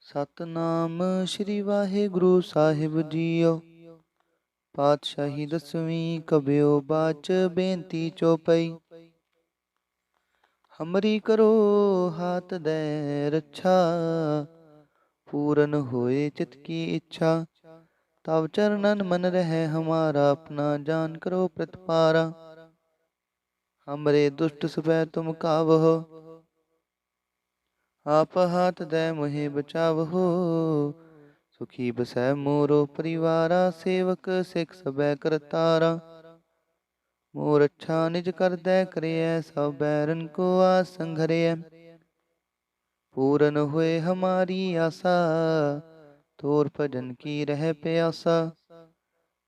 ਸਤਨਾਮ ਸ੍ਰੀ ਵਾਹਿਗੁਰੂ ਸਾਹਿਬ JIO. ਪਾਤਸ਼ਾਹੀ ਦਸਵੀਂ ਕਬਿਓ ਬਾਚ ਬੇਨਤੀ ਚੋਪਈ। ਹਮਰੀ ਕਰੋ ਹਾਥ ਦੈ ਰੱਛਾ, ਪੂਰਨ ਹੋਏ ਚਿਤ ਕੀ ਇੱਛਾ। ਤਵ ਚਰਨਨ ਮਨ ਰਹਿ ਹਮਾਰਾ, ਆਪਣਾ ਜਾਨ ਕਰੋ ਪ੍ਰਤਪਾਰਾ। ਹਮਰੇ ਦੁਸ਼ਟ ਸਭੈ ਤੁਮ ਕਾਵਹੋ, ਆਪ ਹਾਥ ਦੈ ਮੋਹਿ ਬਚਾਵਹੋ। ਸੁਖੀ ਬਸੈ ਮੋਰੋ ਪਰਿਵਾਰਾ, ਸੇਵਕ ਸਿੱਖ ਸਭੈ ਕਰਤਾਰਾ। ਮੋਰ ਅੱਛਾ ਨਿਜ ਕਰਦੈ ਕਰਿਐ, ਸਭ ਬੈਰਨ ਕੋ ਆਸ ਸੰਘਰਿਐ। ਪੂਰਨ ਹੋਏ ਹਮਾਰੀ ਆਸਾ, ਤੋਰ ਭਜਨ ਕੀ ਰਹਿ ਪਿਆਸਾ।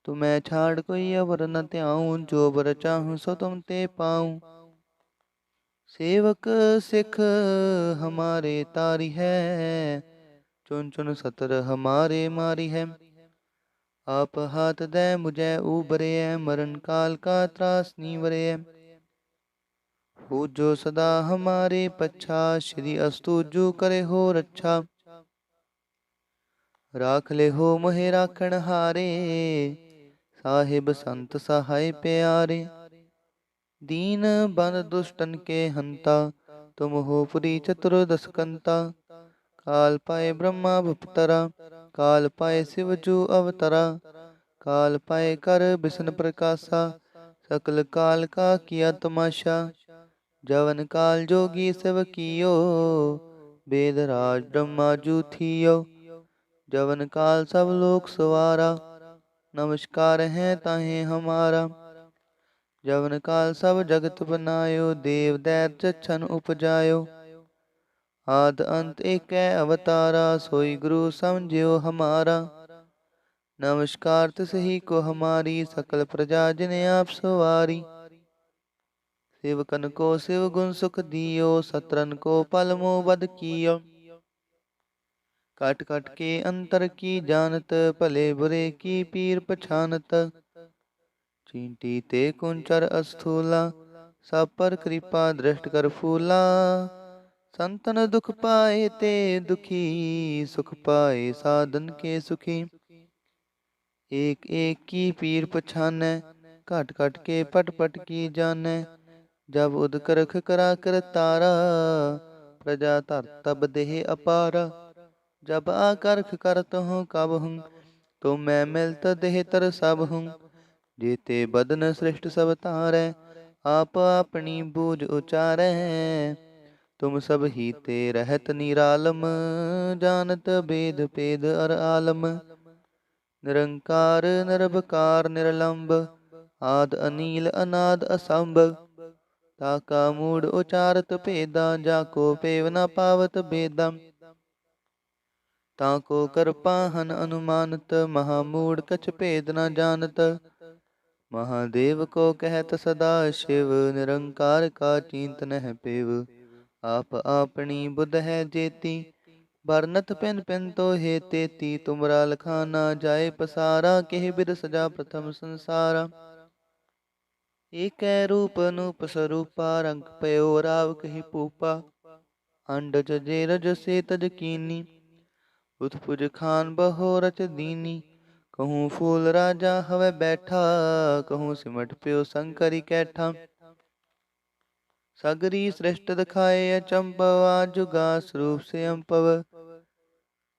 ਤੁਮੈ ਛਾੜ ਕੋਈ ਅਵਰ ਨ ਧਿਆਉ, ਜੋ ਬਰ ਚਾਹੂੰ ਸੋ ਤੁਮ ਤੇ ਪਾਉ। ਸੇਵਕ ਸਿੱਖ ਹਮਾਰੇ ਤਾਰੀ ਹੈ, ਚੁਨ ਚੁਨ ਸਤਰ ਹਮਾਰੇ ਮਾਰੀ ਹੈ। ਆਪ ਹਾਥ ਦੈ ਮੁਝੈ ਉਬਰਿਐ, ਮਰਨ ਕਾਲ ਕਾ ਤਰਾਸ ਨੀਵਰਿਐ। ਹੋ ਜੋ ਸਦਾ ਹਮਾਰੇ ਪੱਛਾ, ਸ਼੍ਰੀ ਅਸਤੁਜੂ ਕਰੇ ਹੋ ਰੱਛਾ। ਰਾਖ ਲੈ ਹੋ ਮੋਹਿ ਰਾਖਣ ਹਾਰੇ, ਸਾਹਿਬ ਸੰਤ ਸਹਾਇ ਪਿਆਰੇ। ਦੀਨ ਬੰਦ ਦੁਸ਼ਟਨ ਕੇ ਹੰਤਾ, ਤੁਮ ਹੋ ਪੁਰੀ ਚਤੁਰਦਸ ਕੰਤਾ। ਕਾਲ ਪਾਏ ਬ੍ਰਹਮਾ ਭੁਪਤਰਾ, ਕਾਲ ਪਾਏ ਸਿਵ ਜੂ ਅਵਤਰਾ। ਕਾਲ ਪਾਏ ਕਰ ਬਿਸ਼ਨ ਪ੍ਰਕਾਸ਼ਾ, ਸਕਲ ਕਾਲ ਕਾ ਕੀਆ ਤਮਾਸ਼ਾ। ਜਵਨ ਕਾਲ ਜੋਗੀ ਸਿਵ ਕੀਓ, ਬੇਦ ਰਾਜ ਬ੍ਰਹਮਾ ਜੂ ਥੀਓ। ਜਵਨ ਕਾਲ ਸਭ ਲੋਕ ਸਵਾਰਾ, ਨਮਸਕਾਰ ਹੈ ਤਾਹੇ ਹਮਾਰਾ। ਜਵਨ ਕਾਲ ਸਭ ਜਗਤ ਬਨਾਇਓ, ਦੇਵ ਦੈਤ ਜਛਨ ਉਪਜਾਇਓ। ਆਦ ਅੰਤ ਏਕੈ ਅਵਤਾਰਾ, ਸੋਈ ਗੁਰੂ ਸਮਝਿਓ ਹਮਾਰਾ। ਨਮਸਕਾਰ ਤਿਸਹੀ ਕੋ ਹਮਾਰੀ, ਸਕਲ ਪ੍ਰਜਾ ਜਿਨ ਆਪ ਸਵਾਰੀ। सेवकन को शिव गुण सुख दियो, सत्रन को पल मोह बद कियो। कट कट के अंतर की जानत, भले बुरे की पीर पछानत। चींटी ते कुंचर अस्थूला, सब पर कृपा दृष्ट कर फूला। संतन दुख पाए ते दुखी, सुख पाए साधन के सुखी। एक एक की पीर पछानै, घट घट के पट पट की जानै। जब उदकरख करा कर तारा, प्रजा धर तब देह अपारा। जब आकर्ख करत हूँ कब हूँ, तो मैं मिलत देह तर सब हूँ। जेते बदन सृष्ट सब तारै, आप अपनी बूझ उचारै। तुम सब ही ते रहत निरालम, जानत बेद पेद अर आलम। निरंकार निरभकार निरलंब, आद अनील अनाद असंभ। ताका मूड उचारत भेदा, जाको पेव न पावत बेदा। ताको करपाहन अनुमानत, महामूड कछ भेद न जानत। महादेव को कहत सदा शिव, निरंकार का चींत नह पेव। आप आपनी बुध है जेती, बरनत पिन पिन तो हे तेती। तुमरा लखाना जाए पसारा, केह बिद सजा प्रथम संसारा। ਏਕੈ ਰੂਪ ਅਨੂਪ ਸਰੂਪਾ, ਰੰਗ ਪਇਓ ਰਾਵ ਕਹੀ ਪੂਪਾ। ਅੰਡਜ ਜੇ ਰਜ ਸੇ ਤਜ ਕੀਨੀ, ਉਤਪੁਜ ਖਾਨ ਬਹੋ ਰਚ ਦੀਨੀ। कहूँ फूल राजा हवै बैठा, कहूँ सिमट प्यो शंकरी कैठा। सगरी सृष्ट दिखाए अचंभव, जुगा स्वरूप से अम्पव।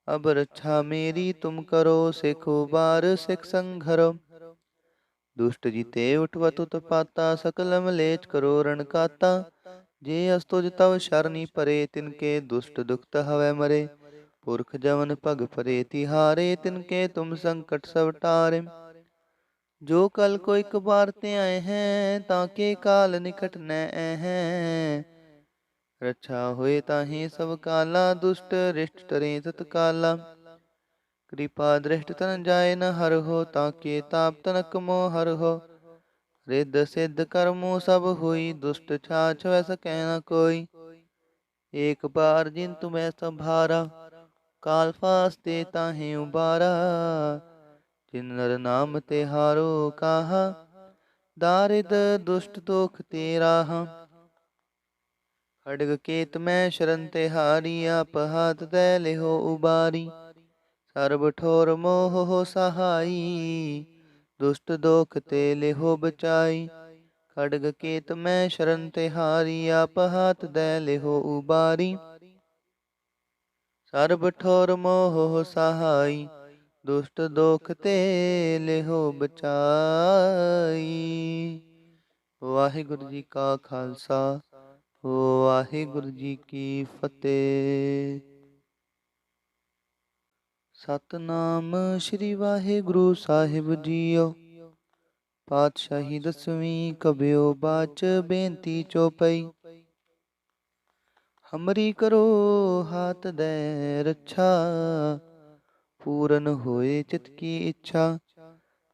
अब रक्षा मेरी तुम करो, सिखो बार सिख संघरो। दुष्ट जीते उठवत उत्पाता, सकल मलेच करो रण काता। जे अस्तुज तव शरणी परे, तिनके दुष्ट दुखत हवै मरे। पुरख जवन पग परे तिहारे, तिनके तुम संकट सब टारे। जो कल को एक बार ते आए हैं, ताके काल निकट न हैं। रक्षा होए ताहि सब काला, दुष्ट रिष्ट टरे तत्काला। कृपा दृष्ट तन जाय न हर हो, ताके ताप तनक मोह हर हो। रिद्ध सिद्ध कर्मो सब हुई, दुष्ट छाछ वै सकै न कोई। एक बार जिन तुम्हें संभारा, काल फास ते ताहि उबारा। जिन नर नाम ते हारो काहा, दारिद दुष्ट दोख ते राहा। खड्ग केत मैं शरण तिहारी, आप हाथ दे लिहो उबारी। सर्ब ठोर मोह हो सहाई, दुष्ट दोख ते लिहो बचाई। खड्ग केत मैं शरण तिहारी, आप हाथ दे लिहो उबारी। सर्ब ठोर मोह हो सहाई, दुष्ट दोख ते लिहो बचाई। ਵਾਹਿਗੁਰੂ ਜੀ ਕਾ ਖਾਲਸਾ, ਵਾਹਿਗੁਰੂ ਜੀ ਕੀ ਫਤਿਹ। ਸਤਨਾਮ ਸ੍ਰੀ ਵਾਹਿਗੁਰੂ ਸਾਹਿਬ ਜੀਓ। ਪਾਤਸ਼ਾਹੀ ਦਸਵੀਂ ਕਬਿਓ ਬਾਚ ਬੇਨਤੀ ਚੋਪਈ। ਹਮਰੀ ਕਰੋ ਹਾਥ ਦੈ ਰੱਛਾ, ਪੂਰਨ ਹੋਏ ਚਿਤ ਕੀ ਇੱਛਾ।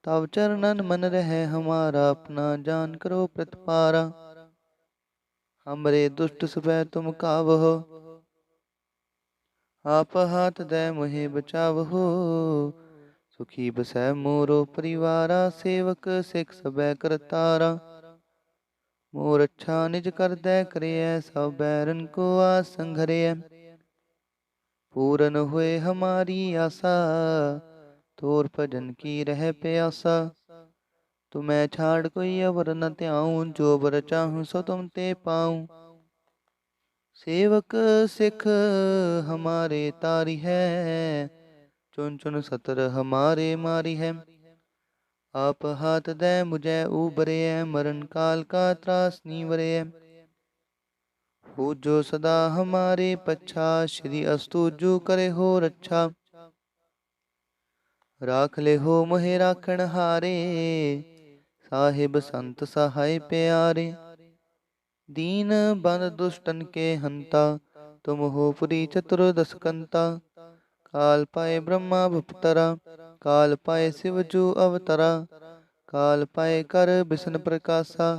तब चरणन मन रहे हमारा, अपना जान करो प्रतिपारा। हमरे दुष्ट सबै तुम कावहो, आप हाथ दे मोहे बचावहो। सुखी बसै मोरो परिवारा, सेवक सिख सबै करतारा। मोर अच्छा निज कर दे करिय, सब बैरन को आस संघरिय। पूरन हुए हमारी आशा, तोर भजन की रह प्यासा। तुम्हें छाड़ कोई अवर न त्याऊं, जो बर चाहूं सो तुम ते पाऊं। सेवक सिख हमारे तारी है, चुन चुन सतर हमारे मारी है। आप हाथ दे मुझे उबरे, मरण काल का त्रास नीवरे। हो जो सदा हमारे पच्छा, श्री अस्तुजु करे हो रक्षा। राख ले हो मोहे राखण हारे, साहिब संत सहाय प्यारे। दीन बंद दुष्टन के हंता, तुम हो पुरी चतुर्दश कंता। काल पाए ब्रह्मा भुपतरा, काल पाए शिव जू अवतरा। काल पाए कर बिसन प्रकाशा,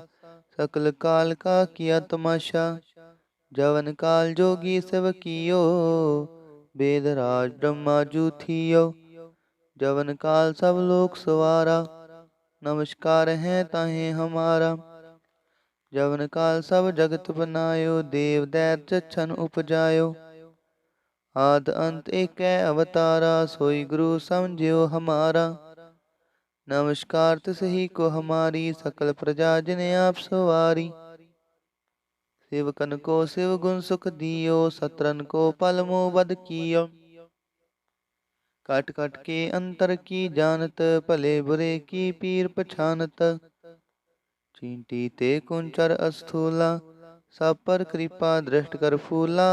सकल काल का किया तमाशा। जवन काल जोगी शिव कियो, वेद राज ब्रह्मा जू थियो। जवन काल सब लोक सवारा, नमस्कार है ताहे हमारा। जवन काल सब जगत बनायो, देव दैत्य छन उपजायो। आद अंत एक अवतारा, सोई गुरु समझियो हमारा। नमस्कार तिसही को हमारी, सकल प्रजा जिने आप सवारी। सेवकन को शिव गुण सुख दियो, सत्रन को पल मोह वध कियो। कट कट के अंतर की जानत, भले बुरे की पीर पछानत। चींटी ते कुंचर अस्थूला, सब पर कृपा दृष्ट कर फूला।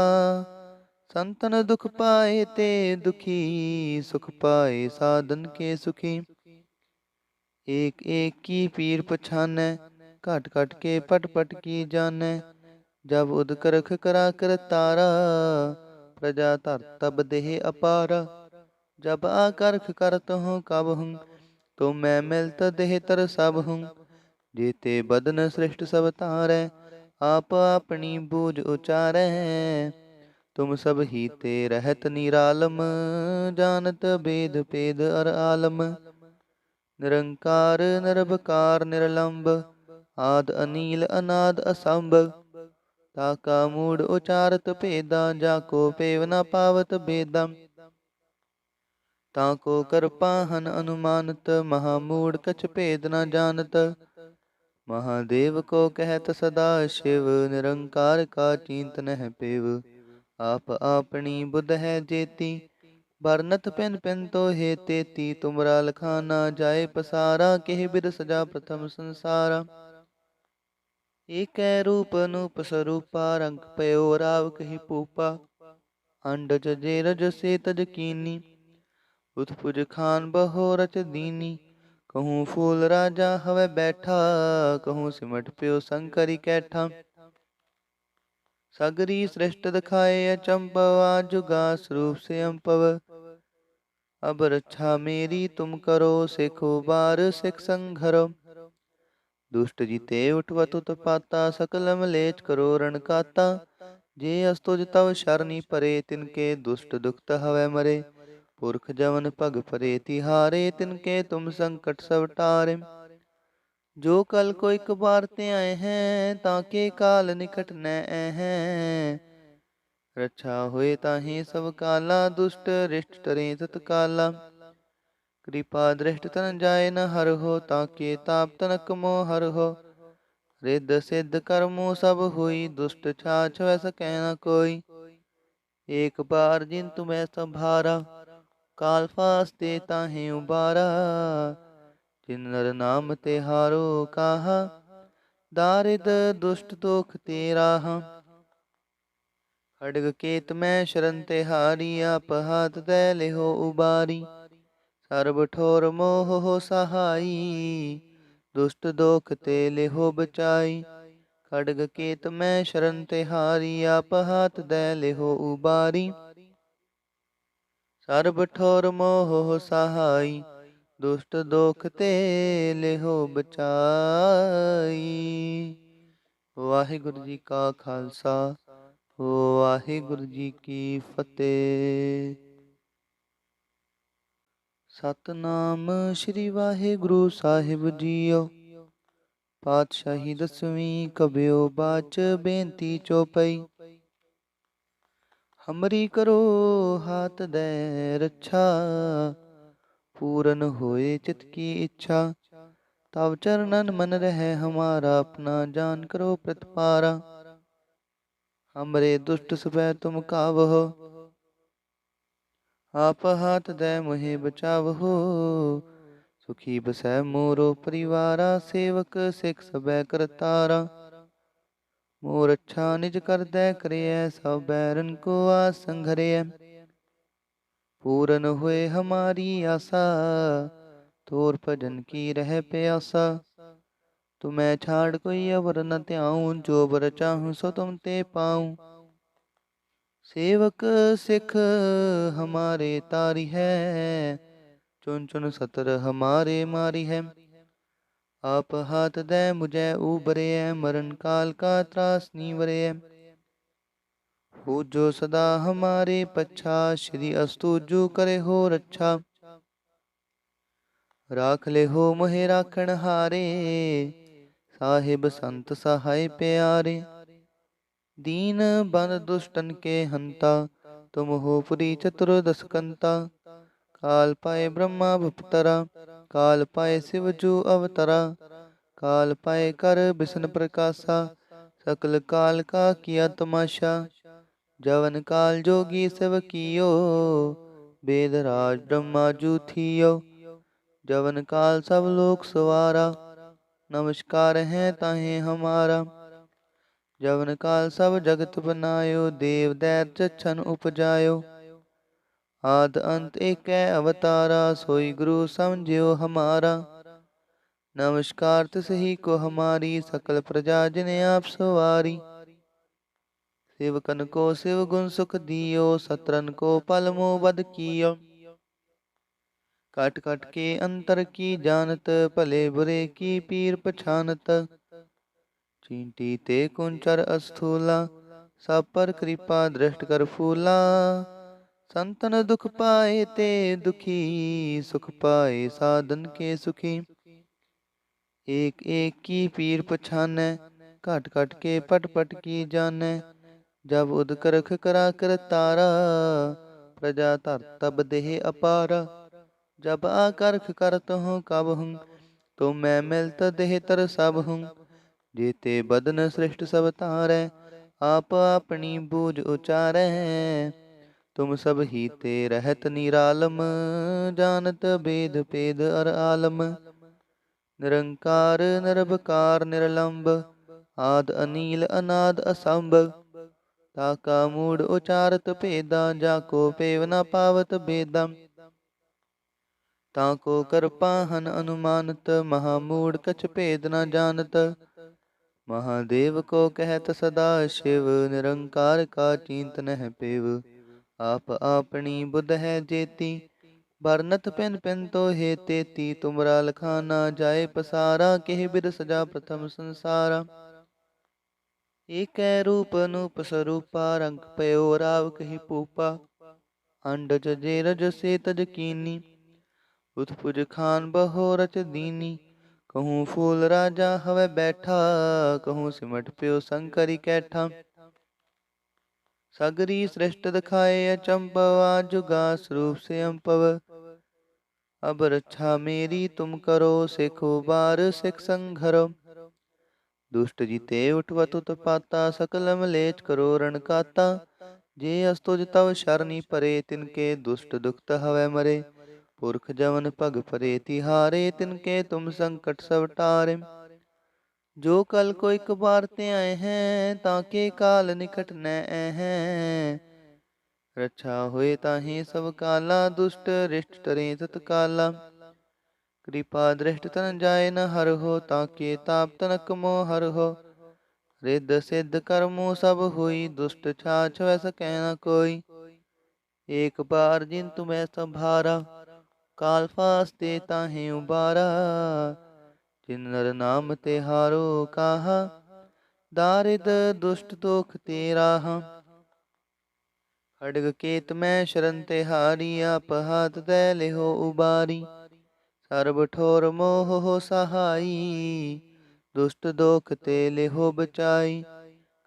संतन दुख पाए ते दुखी, सुख पाए साधन के सुखी। एक एक की पीर पछानै, घट घट के पट पट की जानै। जब उदकरख करा कर तारा, प्रजा धर तब देह अपारा। जब आकर्ख करत हूँ कब हूँ, तो मैं मिलत देह तर सब हूँ। जेते बदन सृष्ट सब तारै, आप अपनी बूझ उचारै। तुम सब ही ते रहत निरालम, जानत भेद भेद अर आलम। निरंकार निरभकार निरलंब, आद अनील अनाद असंभ। ताका मूढ़ उचारत भेदा, जाको पेव न पावत भेदा। ताको कृपाहन अनुमानत, महामूढ़ कछ भेद न जानत। महादेव को कहत सदा शिव, निरंकार का चिंत नह पेव। आप आपनी बुध है जेती, बरनत पिन पिन तो हे तेती। तुमरा लखाना जाए पसारा, केह बिद सजा प्रथम संसारा। एक रूप अनूप स्वरूपा, रंग पयो राव कही पूपा। अंडज जेरज से तज कीनी, उत्पुज खान बहो रच दीनी। कहूँ फूल राजा हवै बैठा, कहूँ सिमट प्यो शंकरी कैठा। सगरी सृष्ट दिखाए अचंपव, जुगा स्वरूप से अम्पव। अब रक्षा मेरी तुम करो, सिखो बार सिख संघरो। दुष्ट जीते उठवत उत्पाता, सकल मलेच करो रण काता। जे अस्तुज तव शरणी परे, तिनके दुष्ट दुखत हवै मरे। पुरख जवन पग परे तिहारे, तिनके तुम संकट सब टारे। जो कल को एक बार ते आए हैं, ताके काल निकट न हैं। रक्षा होए ताहि सब काला, दुष्ट रिष्ट टरे तत्काला। कृपा दृष्ट तन जाय न हर हो, ताके ताप तनक मोह हर हो। रिद्ध सिद्ध कर्मो सब हुई, दुष्ट छाछ वै सकै न कोई। एक बार जिन तुम्हें संभारा, काल फास्ते ताहि उबारा। जिन नर नाम ते हारो काहा, दारिद दुष्ट दोख ते राहा। खड्ग केत मैं शरण ते हारी, आप हाथ दे लेहो उबारी। सर्ब ठोर मोह हो सहाई, दुष्ट दोख ते लेहो बचाई। खड्ग केत मैं शरण ते हारी, आप हाथ दे लेहो उबारी। सर्ब ठोर मोह हो सहाई, दुष्ट दोख ते लेहो बचाई। वाहिगुरु जी का खालसा, वाहिगुरु जी की फतेह। सतनाम श्री वाहिगुरु साहिब जीओ। पातशाही दसवीं कबियो बाच बेनती चौपई। हमरी करो हाथ दे रक्षा, पूरन होए चित की इच्छा। तब चरणन मन रहे हमारा, अपना जान करो प्रतिपारा। हमरे दुष्ट सबै तुम कावहो, आप हाथ दे मोहे बचावहो। सुखी बसै मोरो परिवारा, सेवक सिख सबै करतारा। मोर अच्छा निज कर दे करिय, सब बैरन को आस संघरिय। पूरन हुए हमारी आशा, तोर भजन की रह प्यासा। तुम्हें छाड़ कोई अवर न त्याऊं, जो बर चाहूं सो तुम ते पाऊं। सेवक सिख हमारे तारी है, चुन चुन सतर हमारे मारी है। आप हाथ दे मुझे उबरे, मरण काल का त्रास नीवरे। हो जो सदा हमारे पच्छा, श्री अस्तुजु करे हो रक्षा। राख ले हो मोहे राखण हारे, साहिब संत सहाय प्यारे। दीन बंद दुष्टन के हंता, तुम हो पुरी चतुर्दश कंता। काल पाए ब्रह्मा भपतरा, काल पाए शिव जू अवतरा। काल पाए कर बिसन प्रकाशा, सकल काल का किया तमाशा। जवन काल जोगी शिव कियो, वेद राज ब्रह्मा जू थियो। जवन काल सब लोक सवारा, नमस्कार है ताहे हमारा। जवन काल सब जगत बनायो, देव दैत्य छन उपजायो। आद अंत एक अवतारा, सोई गुरु समझियो हमारा। नमस्कार तिसही को हमारी, सकल प्रजा जिने आप सवारी। सेवकन को शिव गुण सुख दियो, सत्रन को पल मोह वध कियो। कट कट के अंतर की जानत, भले बुरे की पीर पछानत। चींटी ते कुंचर अस्थूला, सब पर कृपा दृष्ट कर फूला। संतन दुख पाए ते दुखी, सुख पाए साधन के सुखी। एक एक की पीर पछानै, घट घट के पट पट की जानै। जब उद करख करा कर तारा, प्रजा धर तब देह अपारा। जब आकर्ख करत हूँ कब हूँ, तो मैं मिलत देह तर सब हूँ। जेते बदन सृष्ट सब तारै, आप अपनी बूझ उचारै। तुम सब ही ते रहत निरालम, जानत भेद भेद अर आलम। निरंकार निरभकार निरलंब, आद अनील अनाद असंभ। ताका मूढ़ उचारत भेदा, जाको पेव न पावत भेदा। ताको कर पाहन अनुमानत, महामूढ़ कछ भेद न जानत। महादेव को कहत सदा शिव, निरंकार का चिंत नह पेव। आप आपनी बुध है जेती, बरनत पिन पिन तो हे तेती। तुमरा लखाना जाए पसारा, केह बिद सजा प्रथम संसारा। एक रूप अनूप स्वरूपा, रंग पयो राव कही पूपा। अंडज जेरज से तज कीनी, उत्पुज खान बहो रच दीनी। कहूँ फूल राजा हवै बैठा, कहूँ सिमट प्यो शंकरी कैठा। सगरी सृष्ट दिखाए अचंभव, जुगा स्वरूप से अम्पव। अब रक्षा मेरी तुम करो, सिखो बार सिख संघरो। दुष्ट जीते उठवत उत्पाता, सकल मलेच करो रण काता। जे अस्तुज तव शरणी परे, तिनके दुष्ट दुखत हवै मरे। पुरख जवन पग परे तिहारे, तिनके तुम संकट सब टारे। जो कल को एक बार ते आए हैं, ताके काल निकट न हैं। रक्षा होए ताहि सब काला, दुष्ट रिष्ट टरे तत्काला। कृपा दृष्ट तन जाय न हर हो, ताके ताप तनक मोह हर हो। रिद्ध सिद्ध कर्मो सब हुई, दुष्ट छाछ वै सकै न कोई। एक बार जिन तुम्हें संभारा, काल फास्ते ताहि उबारा। जिन नर नाम ते हारो काहा, दारिद दुष्ट दोख ते राहा। खड्ग केत मैं शरण ते हारी, आप हाथ दे लिहो उबारी। सर्ब ठोर मोह हो सहाई, दुष्ट दोख ते लिहो बचाई।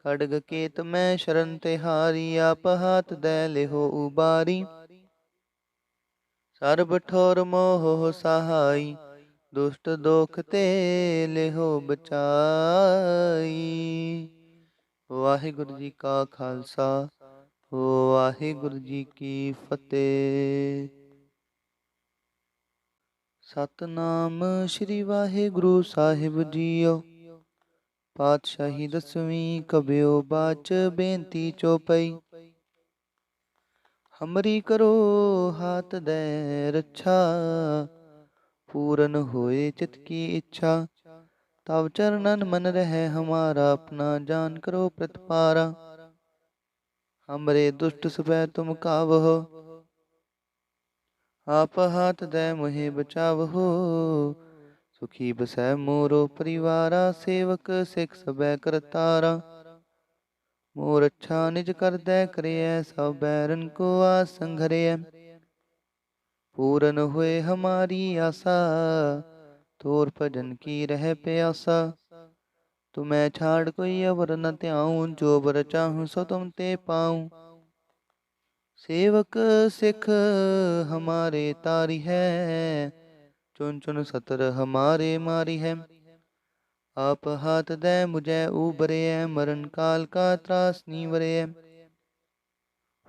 खड्ग केत मैं शरण ते हारी, आप हाथ दे लिहो उबारी। सर्ब ठोर मोह हो सहाई, दुष्ट दोख ते लिहो बचाई। वाहिगुरु जी का खालसा, वाहिगुरु जी की फतेह। सतनाम श्री वाहिगुरु साहिब जीओ। पातशाही दसवीं कबियो बाच बेनती चौपई। हमरी करो हाथ दे रक्षा, पूरन होए चित की इच्छा। तब चरणन मन रहे हमारा, अपना जान करो प्रतिपारा। हमरे दुष्ट सबै तुम कावहो, आप हाथ दे मोहे बचावहो। सुखी बसै मोरो परिवारा, सेवक सिख सबै करतारा। मोर अच्छा निज कर दे करिय, सब बैरन को आस संघरिय। पूरन हुए हमारी आशा, तोर भजन की रह प्यासा। तुम्हें छाड़ कोई अवर न त्याऊं, जो बर चाहूं सो तुम ते पाऊं। सेवक सिख हमारे तारी है, चुन चुन सतर हमारे मारी है। आप हाथ दे मुझे उबरे, मरण काल का त्रास नीवरे।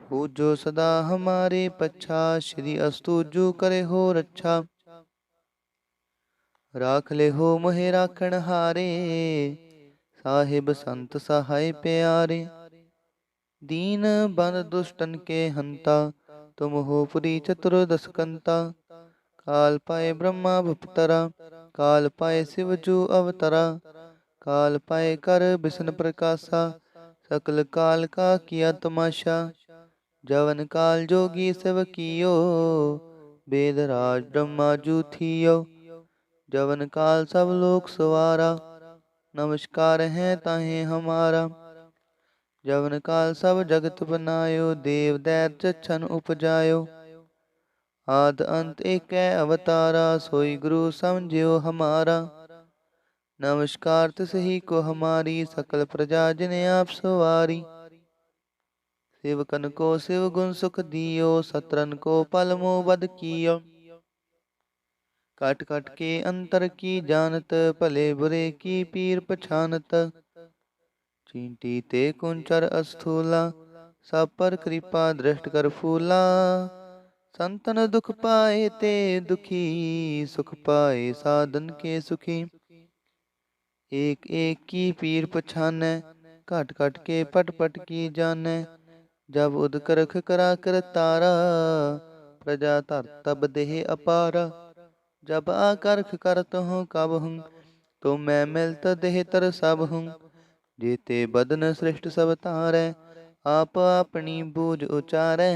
हो जो सदा हमारे पच्छा, श्री अस्तुजु करे हो रक्षा। राख ले हो मोहे राखण हारे, साहिब संत सहाय प्यारे। दीन बंद दुष्टन के हंता, तुम हो पुरी चतुर्दश कंता। काल पाए ब्रह्मा भुपतरा, काल पाए शिव जू अवतरा। काल पाए कर बिसन प्रकाशा, सकल काल का किया तमाशा। जवन काल जोगी शिव कियो, वेद राज ब्रह्मा जू थियो। जवन काल सब लोक सवारा, नमस्कार है ताहे हमारा। जवन काल सब जगत बनायो, देव दैत्य छन उपजायो। आद अंत एक अवतारा, सोई गुरु समझियो हमारा। नमस्कार तिसही को हमारी, सकल प्रजा जिने आप सवारी। सेवकन को शिव गुण सुख दियो, सत्रन को पल मोह वध कियो। कट कट के अंतर की जानत, भले बुरे की पीर पछानत। चींटी ते कुंचर अस्थूला, सब पर कृपा दृष्ट कर फूला। संतन दुख पाए ते दुखी, सुख पाए साधन के सुखी। एक एक की पीर पछानै, घट घट के पट पट की जानै। जब उद करख करा कर तारा, प्रजा धर तब देह अपारा। जब आकर्ख करत हूँ कब हूँ, तो मैं मिलत देह तर सब हूँ। जेते बदन सृष्ट सब तारै, आप अपनी बूझ उचारै।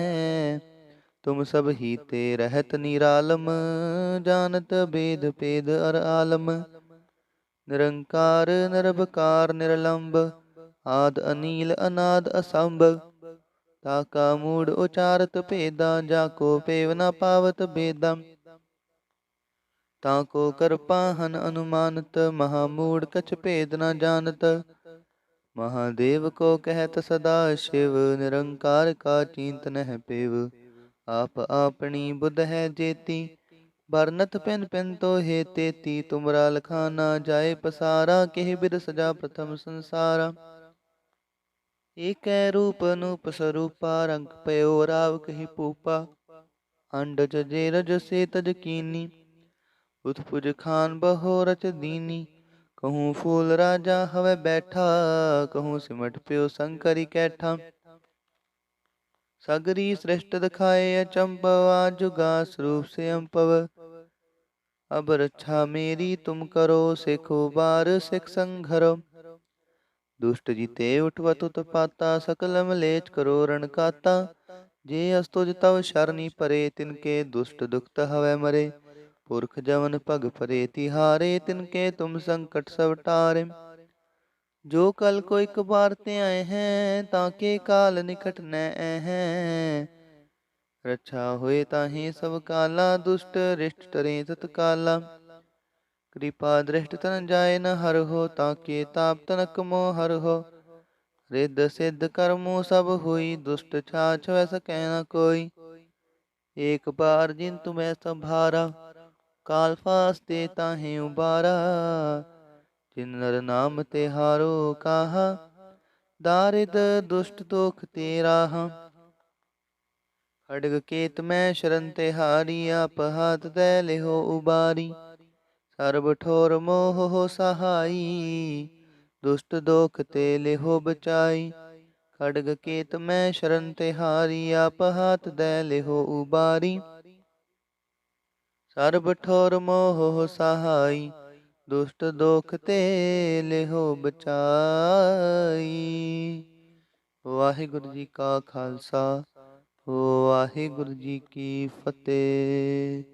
तुम सब ही ते रहत निरालम, जानत भेद भेद अर आलम। निरंकार निरभकार निरलंब, आद अनील अनाद असंभ। ताका मूड उचारत भेदा, जाको पेव न पावत भेदा। ताको कृपाहन अनुमानत, महामूढ़ कछ भेद न जानत। महादेव को कहत सदा शिव, निरंकार का चिंत नह पेव। आप आपनी बुध है जेती, बरनत पिन पिन तो हे तेती। तुमरा लखाना जाए पसारा, केह बिद सजा प्रथम संसारा। एक रूप अनूप स्वरूपा, रंग पयो राव कही पूपा। अंडज जेरज से तज कीनी, उत्पुज खान बहो रच दीनी। कहूँ फूल राजा हवै बैठा, कहूँ सिमट प्यो शंकरी कैठा। सगरी सृष्ट दिखाए अचंपव, जुगा स्वरूप से अम्पव। अब रक्षा मेरी तुम करो, सिखो बार सिख संघरो। दुष्ट जीते उठवत उत्पाता, सकल मलेच करो रण काता। जे अस्तुज तव शरणी परे, तिनके दुष्ट दुखत हवै मरे। पुरख जवन पग परे तिहारे, तिनके तुम संकट सब टारे। जो कल को एक बार ते आए हैं, ताके काल निकट न हैं। रक्षा होए ताहि सब काला, दुष्ट रिष्ट टरे तत्काला। कृपा दृष्ट तन जाय न हर हो, ताके ताप तनक मोह हर हो। रिद्ध सिद्ध कर्मो सब हुई, दुष्ट छाछ वै सकै न कोई। एक बार जिन तुम्हें संभारा, काल फास्ते ताहि उबारा। जिन नर नाम ते हारो काहा, दारिद दुष्ट दोख ते राहा। खड्ग केत मैं शरण ते हारी, आप हाथ दे लेहो उबारी। सर्ब ठोर मोह हो सहाई, दुष्ट दोख ते लेहो बचाई। खड्ग केत मैं शरण ते हारी, आप हाथ दे लेहो उबारी। सर्ब ठोर मोह हो सहाई, दुष्ट दोख ते लेहो बचाई। वाहिगुरु जी का खालसा, वाहिगुरु जी की फतेह।